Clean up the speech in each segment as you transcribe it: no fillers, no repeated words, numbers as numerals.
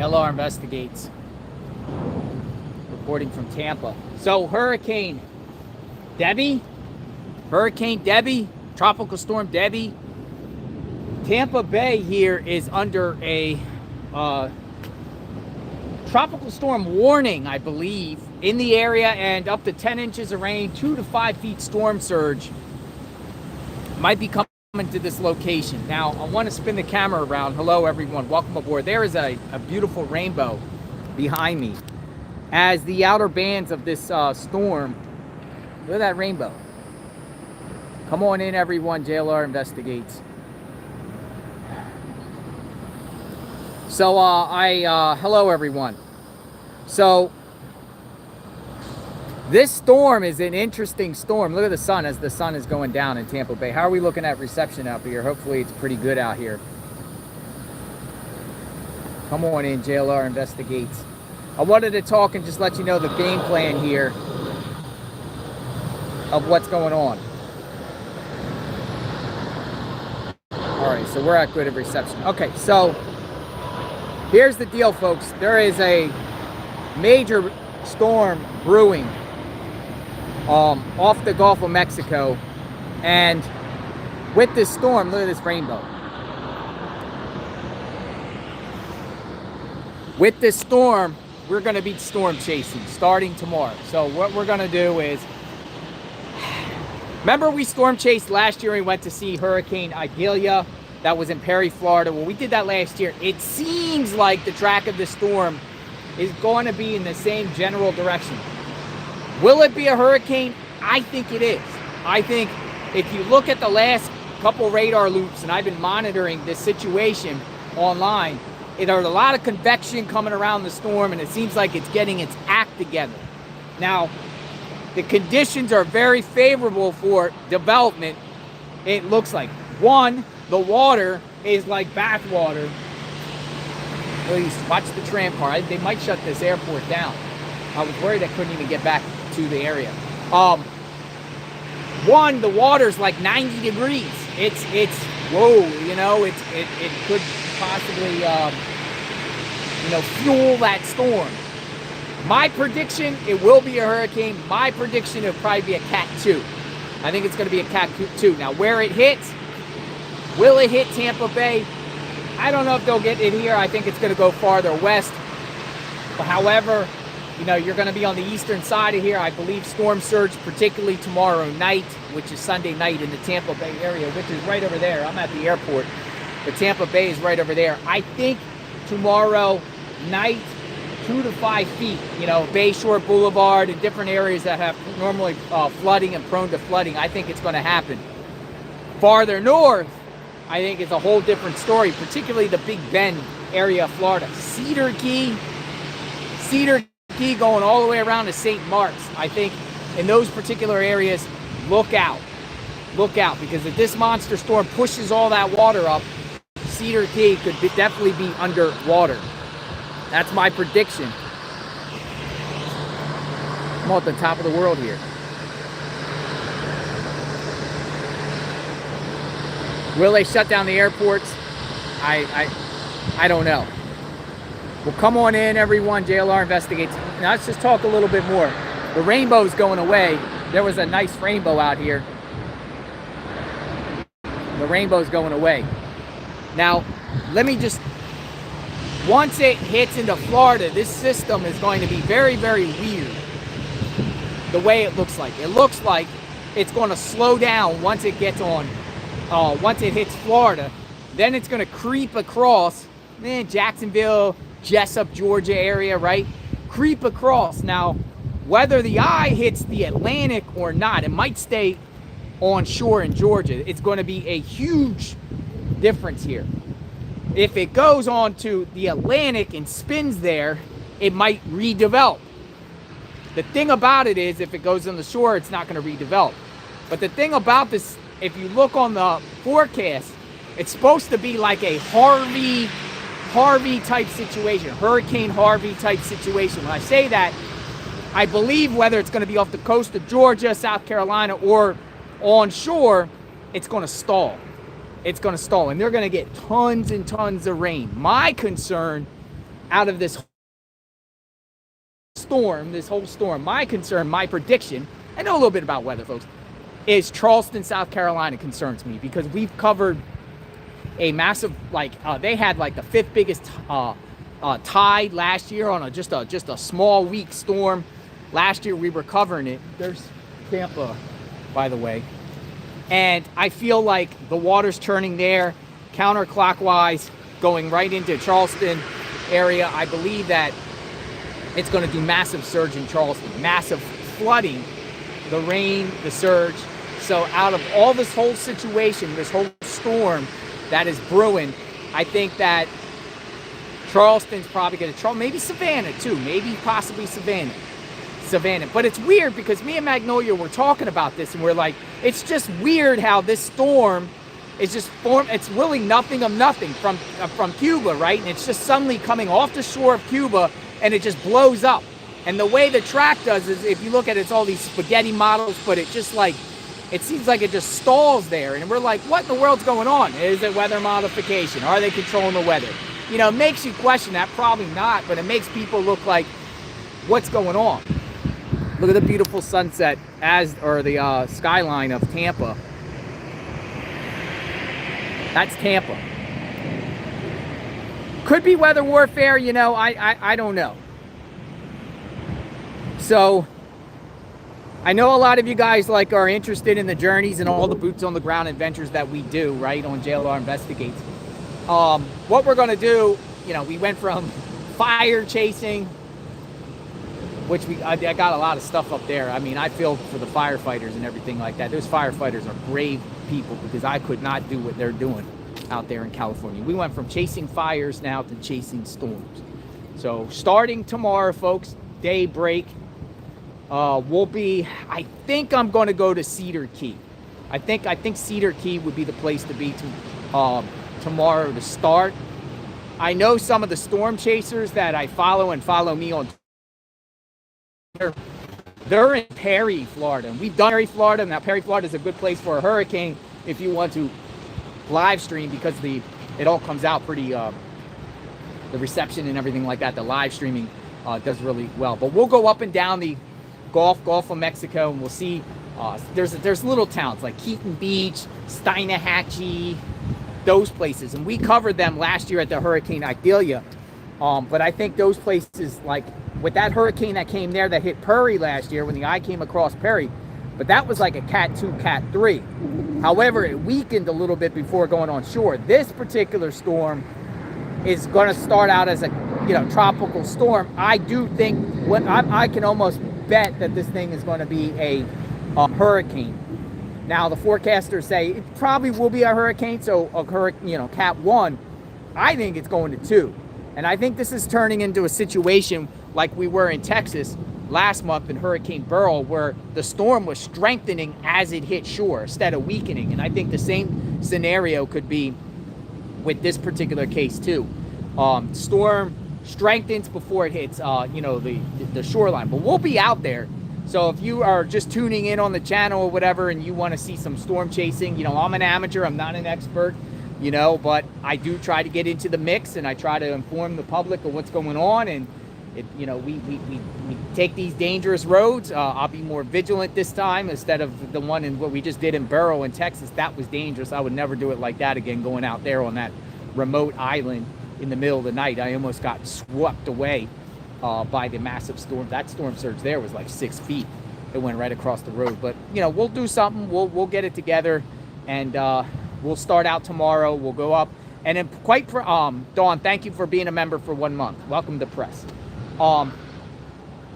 JLR Investigates, reporting from Tampa. So Hurricane Debby, Tropical Storm Debby. Tampa Bay here is under a tropical storm warning, I believe, in the area, and up to 10 inches of rain, 2 to 5 feet storm surge might be coming to this location. Now, I want to spin the camera around. Hello, everyone. Welcome aboard. There is a beautiful rainbow behind me as the outer bands of this storm. Look at that rainbow. Come on in, everyone. JLR Investigates. So, hello, everyone. So, this storm is an interesting storm. Look at the sun as the sun is going down in Tampa Bay. How are we looking at reception out here? Hopefully it's pretty good out here. Come on in, JLR Investigates. I wanted to talk and just let you know the game plan here of what's going on. All right, so we're at good reception. Okay, so here's the deal, folks. There is a major storm brewing off the Gulf of Mexico, and with this storm, look at this rainbow. With this storm, we're going to be storm chasing starting tomorrow. So what we're going to do is, remember we storm chased last year? We went to see Hurricane Idalia that was in Perry, Florida. Well, we did that last year. It seems like the track of the storm is going to be in the same general direction. Will it be a hurricane? I think it is. I think if you look at the last couple radar loops, and I've been monitoring this situation online, there's a lot of convection coming around the storm, and it seems like it's getting its act together. Now, the conditions are very favorable for development. It looks like, one, the water is like bath water. Please watch the tram car. They might shut this airport down. I was worried I couldn't even get back to the area. One, the water's like 90 degrees. It's whoa, you know, it could possibly fuel that storm. My prediction, it will be a hurricane. My prediction, it'll probably be a Cat 2. I think it's going to be a Cat 2. Now, where it hits, will it hit Tampa Bay? I don't know if they'll get it here. I think it's going to go farther west. But however, you're going to be on the eastern side of here. I believe storm surge, particularly tomorrow night, which is Sunday night in the Tampa Bay area, which is right over there. I'm at the airport, but Tampa Bay is right over there. I think tomorrow night, 2 to 5 feet, Bayshore Boulevard and different areas that have normally flooding and prone to flooding. I think it's going to happen. Farther north, I think it's a whole different story, particularly the Big Bend area of Florida. Cedar Key going all the way around to St. Mark's. I think in those particular areas, look out, because if this monster storm pushes all that water up, Cedar Key could definitely be underwater. That's my prediction. I'm at the top of the world here. Will they shut down the airports? I don't know. Well, come on in, everyone. JLR Investigates. Now, let's just talk a little bit more. The rainbow's going away. There was a nice rainbow out here. The rainbow's going away. Now, let me just... Once it hits into Florida, this system is going to be very, very weird. The way it looks like. It looks like it's going to slow down once it gets on... once it hits Florida. Then it's going to creep across Jacksonville, Jessup, Georgia area, right? Creep across. Now, whether the eye hits the Atlantic or not, it might stay on shore in Georgia. It's going to be a huge difference here. If it goes on to the Atlantic and spins there, it might redevelop. The thing about it is, if it goes on the shore, it's not going to redevelop. But the thing about this, if you look on the forecast, it's supposed to be like a Harvey type situation, Hurricane Harvey type situation. When I say that, I believe whether it's going to be off the coast of Georgia, South Carolina, or on shore, it's going to stall. It's going to stall, and they're going to get tons and tons of rain. My concern, out of this storm, this whole storm. My concern, my prediction, I know a little bit about weather, folks, is Charleston, South Carolina concerns me, because we've covered a massive, they had like the 5th biggest tide last year on just a small weak storm. Last year we were covering it. There's Tampa, by the way. And I feel like the water's turning there counterclockwise, going right into Charleston area. I believe that it's going to do massive surge in Charleston, massive flooding, the rain, the surge. So out of all this whole situation, this whole storm that is brewing, I think that Charleston's probably going to, maybe Savannah too, maybe possibly Savannah. But it's weird because me and Magnolia were talking about this, and we're like, it's just weird how this storm is just it's really nothing of nothing from Cuba, right? And it's just suddenly coming off the shore of Cuba, and it just blows up. And the way the track does is, if you look at it, it's all these spaghetti models, but it just it seems like it just stalls there. And we're like, what in the world's going on? Is it weather modification? Are they controlling the weather? You know, it makes you question that. Probably not, but it makes people look like, what's going on? Look at the beautiful sunset, or the skyline of Tampa. That's Tampa. Could be weather warfare, you know, I don't know. So I know a lot of you guys are interested in the journeys and all the boots on the ground adventures that we do, right, on JLR Investigates. What we're going to do, you know, we went from fire chasing, which I got a lot of stuff up there. I mean, I feel for the firefighters and everything like that. Those firefighters are brave people, because I could not do what they're doing out there in California. We went from chasing fires now to chasing storms. So starting tomorrow, folks, daybreak, we'll be, I think I'm going to go to Cedar Key. I think Cedar Key would be the place to be tomorrow to start. I know some of the storm chasers that I follow and follow me on Twitter, they're in Perry, Florida. And we've done Perry, Florida. Now, Perry, Florida is a good place for a hurricane if you want to live stream, because it all comes out pretty, the reception and everything like that, the live streaming does really well. But we'll go up and down the Gulf of Mexico, and we'll see there's little towns like Keaton Beach, Steinahachie, those places, and we covered them last year at the Hurricane Idalia. But I think those places, like with that hurricane that came there that hit Perry last year, when the eye came across Perry, but that was like a Cat 2, Cat 3. However, it weakened a little bit before going on shore. This particular storm is going to start out as a tropical storm. I do think I can almost bet that this thing is going to be a hurricane. Now the forecasters say it probably will be a hurricane, so a hurricane, Cat 1. I think it's going to 2, and I think this is turning into a situation like we were in Texas last month in Hurricane Beryl, where the storm was strengthening as it hit shore instead of weakening. And I think the same scenario could be with this particular case too. Storm strengthens before it hits the shoreline, but we'll be out there. So if you are just tuning in on the channel or whatever, and you want to see some storm chasing, I'm an amateur, I'm not an expert, but I do try to get into the mix, and I try to inform the public of what's going on. And we take these dangerous roads. I'll be more vigilant this time instead of the one in what we just did in Beryl in Texas. That was dangerous. I would never do it like that again, going out there on that remote island in the middle of the night. I almost got swept away by the massive storm. That storm surge there was like 6 feet. It went right across the road. But we'll do something. We'll get it together, and we'll start out tomorrow. We'll go up, and then Dawn, thank you for being a member for 1 month. Welcome to press.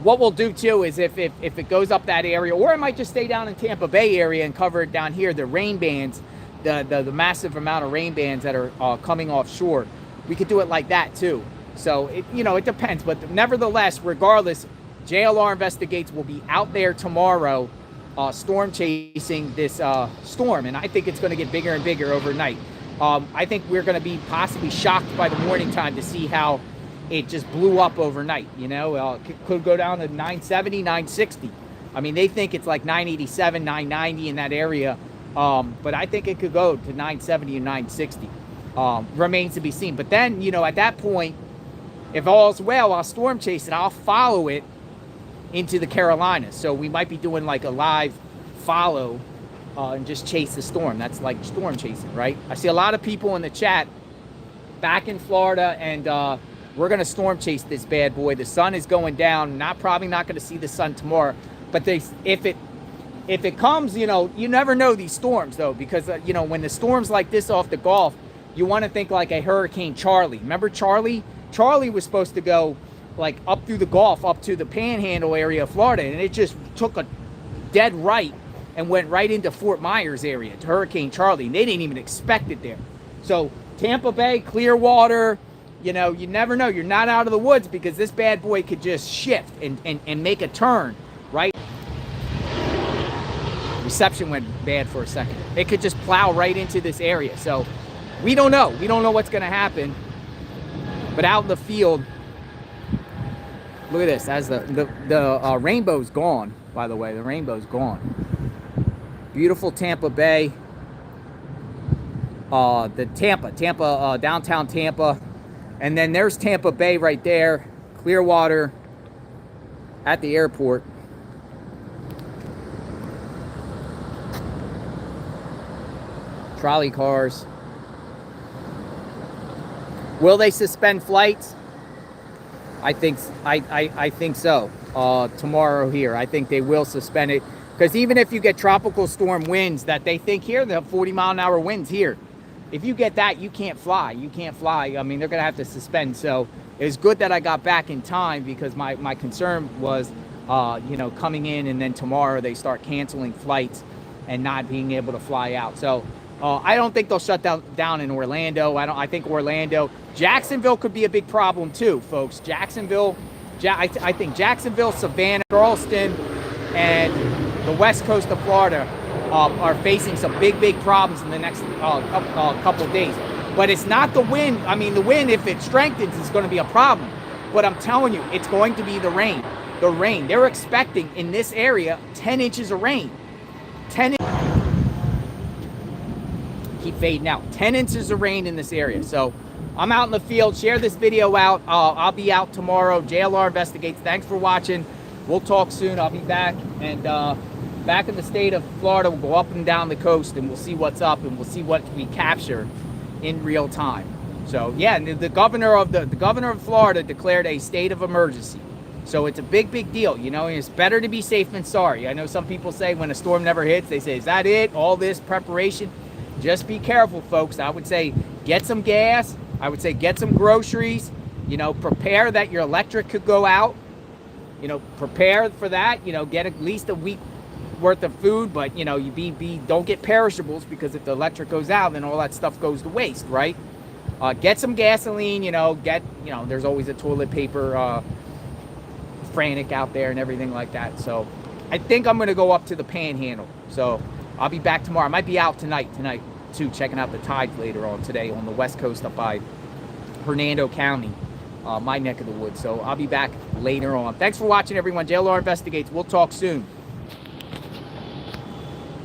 What we'll do too is if it goes up that area, or I might just stay down in Tampa Bay area and cover it down here, the rain bands, the massive amount of rain bands that are coming offshore, we could do it like that too. So it depends, but nevertheless, regardless, JLR Investigates will be out there tomorrow storm chasing this storm, and I think it's going to get bigger and bigger overnight. I think we're going to be possibly shocked by the morning time to see how it just blew up overnight. It could go down to 970, 960. I mean, they think it's like 987, 990 in that area. But I think it could go to 970 and 960. Remains to be seen. But then, at that point, if all's well, I'll storm chase it. I'll follow it into the Carolinas. So we might be doing like a live follow and just chase the storm. That's like storm chasing, right? I see a lot of people in the chat back in Florida, and we're going to storm chase this bad boy. The sun is going down. Probably not going to see the sun tomorrow. But if it comes, you know, you never know these storms, though, because, you know, when the storms like this off the Gulf, you want to think like a Hurricane Charlie. Remember Charlie? Charlie was supposed to go like up through the Gulf, up to the Panhandle area of Florida, and it just took a dead right and went right into Fort Myers area to Hurricane Charlie, and they didn't even expect it there. So Tampa Bay, Clearwater, you know, you never know. You're not out of the woods, because this bad boy could just shift and make a turn, right? Reception went bad for a second. It could just plow right into this area. So we don't know. We don't know what's going to happen. But out in the field, look at this. As the rainbow's gone, by the way. The rainbow's gone. Beautiful Tampa Bay. The Tampa, downtown Tampa. And then there's Tampa Bay right there. Clearwater at the airport. Trolley cars. Will they suspend flights? I think so. Tomorrow here, I think they will suspend it, because even if you get tropical storm winds that they think here, they have 40-mile-an-hour winds here. If you get that, you can't fly. You can't fly. I mean, they're gonna have to suspend. So it was good that I got back in time, because my concern was, you know, coming in and then tomorrow they start canceling flights and not being able to fly out. So I don't think they'll shut down in Orlando. I think Orlando, Jacksonville could be a big problem too, folks. Jacksonville, I think Jacksonville, Savannah, Charleston, and the west coast of Florida are facing some big problems in the next couple of days. But it's not the wind. I mean, the wind, if it strengthens, is going to be a problem. But I'm telling you, it's going to be the rain. The rain. They're expecting in this area 10 inches of rain. 10 inches. Keep fading out. 10 inches of rain in this area. So I'm out in the field. Share this video out. I'll be out tomorrow. JLR Investigates. Thanks for watching. We'll talk soon. I'll be back. And back in the state of Florida, we'll go up and down the coast, and we'll see what's up, and we'll see what we capture in real time. So yeah, and the governor of Florida declared a state of emergency. So it's a big deal. You know, it's better to be safe than sorry. I know some people say when a storm never hits, they say, is that it? All this preparation? Just be careful, folks. I would say get some gas. I would say get some groceries. You know, prepare that your electric could go out. You know, prepare for that. You know, get at least a week worth of food, but you know, don't get perishables, because if the electric goes out, then all that stuff goes to waste, right? Get some gasoline. You know, there's always a toilet paper frantic out there and everything like that. So I think I'm gonna go up to the Panhandle. So I'll be back tomorrow. I might be out tonight too, checking out the tides later on today on the west coast up by Hernando County, my neck of the woods. So I'll be back later on. Thanks for watching, everyone. JLR Investigates. We'll talk soon.